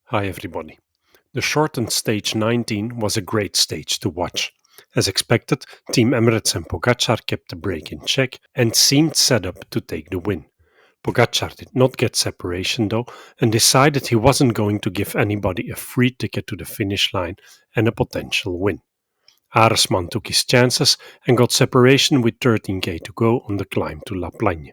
Hi everybody. The shortened stage 19 was a great stage to watch. As expected, Team Emirates and Pogacar kept the break in check and seemed set up to take the win. Pogacar did not get separation though and decided he wasn't going to give anybody a free ticket to the finish line and a potential win. Aresman took his chances and got separation with 13k to go on the climb to La Plagne.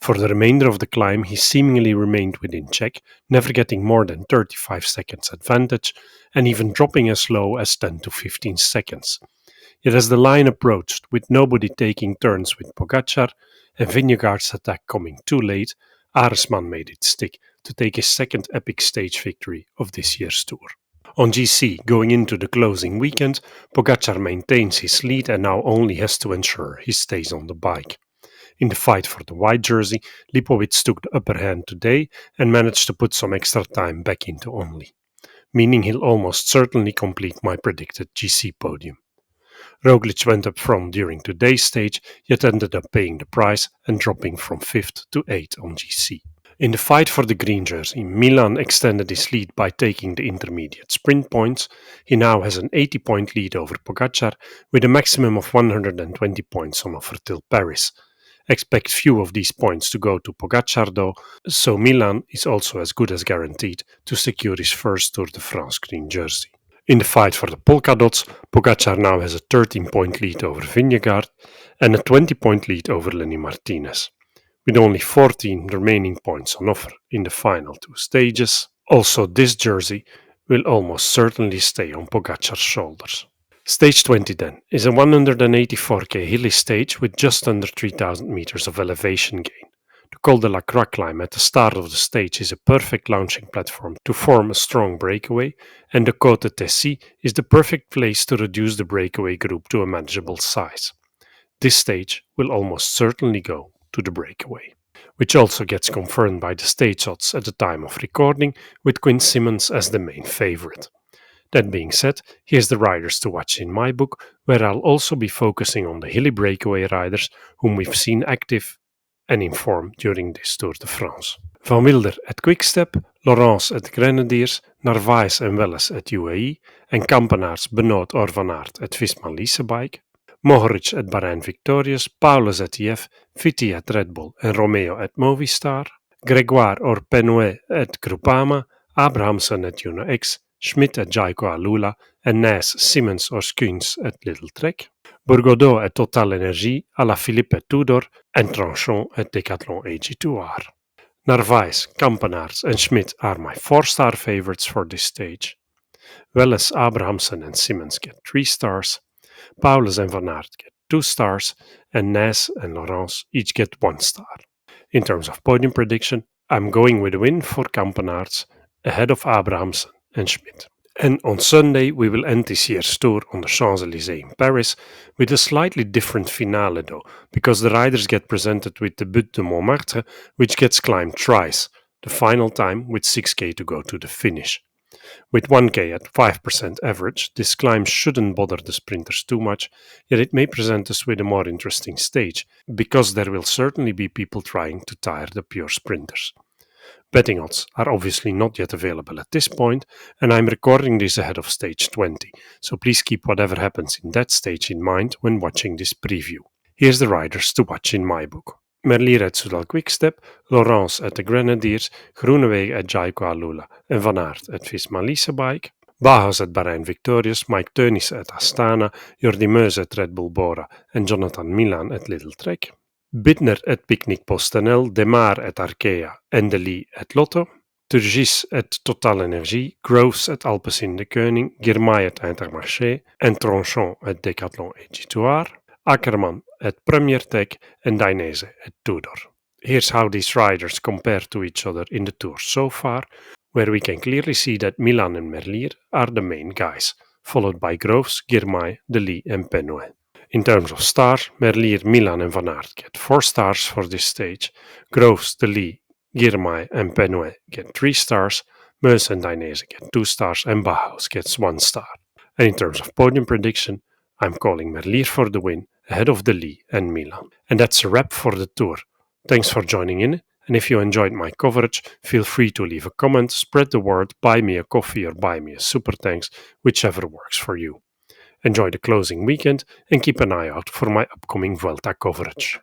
For the remainder of the climb, he seemingly remained within check, never getting more than 35 seconds advantage, and even dropping as low as 10 to 15 seconds. Yet as the line approached, with nobody taking turns with Pogacar and Vingegaard's attack coming too late, Aresman made it stick to take his second epic stage victory of this year's Tour. On GC, going into the closing weekend, Pogacar maintains his lead and now only has to ensure he stays on the bike. In the fight for the white jersey, Lipowitz took the upper hand today and managed to put some extra time back into only, meaning he'll almost certainly complete my predicted GC podium. Roglic went up front during today's stage, yet ended up paying the price and dropping from 5th to 8th on GC. In the fight for the green jersey, Milan extended his lead by taking the intermediate sprint points. He now has an 80-point lead over Pogacar, with a maximum of 120 points on offer till Paris. Expect few of these points to go to Pogacar though, so Milan is also as good as guaranteed to secure his first Tour de France green jersey. In the fight for the polka dots, Pogacar now has a 13-point lead over Vingegaard and a 20-point lead over Lenny Martinez. With only 14 remaining points on offer in the final two stages, also this jersey will almost certainly stay on Pogacar's shoulders. Stage 20 then is a 184k hilly stage with just under 3000 meters of elevation gain. The Col de la Croix climb at the start of the stage is a perfect launching platform to form a strong breakaway, and the Côte de Tessy is the perfect place to reduce the breakaway group to a manageable size. This stage will almost certainly go to the breakaway, which also gets confirmed by the stage odds at the time of recording, with Quinn Simmons as the main favorite. That being said, here's the riders to watch in my book, where I'll also be focusing on the hilly breakaway riders whom we've seen active and in form during this Tour de France. Van Wilder at Quickstep, Laurens at Grenadiers, Narvaez and Welles at UAE, and Kampenaerts, Benoot or Van Aert at Visma Leasebike, Mohoric at Bahrain Victorious, Paulus at EF, Viti at Red Bull and Romeo at Movistar, Gregoire or Penouet at Groupama, Abrahamsen at UnoX, Schmidt at Jayco Alula and Nys, Simmons or Skuins at Little Trek, Bourgodeau at Total Energie, Alaphilippe at Tudor, and Tranchon at Decathlon AG2R. Narvaez, Kampenaerts and Schmidt are my 4-star favorites for this stage. Welles, Abrahamsen and Simmons get 3 stars, Paulus and Van Aert get 2 stars, and Nys and Laurens each get 1 star. In terms of podium prediction, I'm going with a win for Kampenaerts ahead of Abrahamsen and Schmidt. And on Sunday we will end this year's tour on the Champs-Élysées in Paris with a slightly different finale though, because the riders get presented with the Butte de Montmartre, which gets climbed thrice, the final time with 6k to go to the finish. With 1k at 5% average, this climb shouldn't bother the sprinters too much, yet it may present us with a more interesting stage, because there will certainly be people trying to tire the pure sprinters. Betting odds are obviously not yet available at this point, and I'm recording this ahead of stage 20, so please keep whatever happens in that stage in mind when watching this preview. Here's the riders to watch in my book. Merlier at Soudal Quickstep, Laurens at the Grenadiers, Groenewegen at Jayco Alula and Van Aert at Visma Leasebike, Bauhaus at Bahrain Victorious, Mike Teunis at Astana, Jordi Meus at Red Bull Bora and Jonathan Milan at Little Trek, Bittner at Picnic Postanel, Demar at Arkea and Delis at Lotto, Turgis at Total Energie, Groves at Alpecin de Koning, Girmay at Intermarché and Tranchon at Decathlon AG2R, Ackerman at Premier Tech and Dainese at Tudor. Here's how these riders compare to each other in the Tour so far, where we can clearly see that Milan and Merlier are the main guys, followed by Groves, Girmay, Delis and Penouet. In terms of stars, Merlier, Milan and Van Aert get 4 stars for this stage, Groves, Delis, Girmay and Penouet get 3 stars, Meus and Dainese get 2 stars and Bauhaus gets 1 star. And in terms of podium prediction, I'm calling Merlier for the win ahead of Delis and Milan. And that's a wrap for the Tour. Thanks for joining in And if you enjoyed my coverage, feel free to leave a comment, spread the word, buy me a coffee or buy me a super thanks, whichever works for you. Enjoy the closing weekend and keep an eye out for my upcoming Vuelta coverage.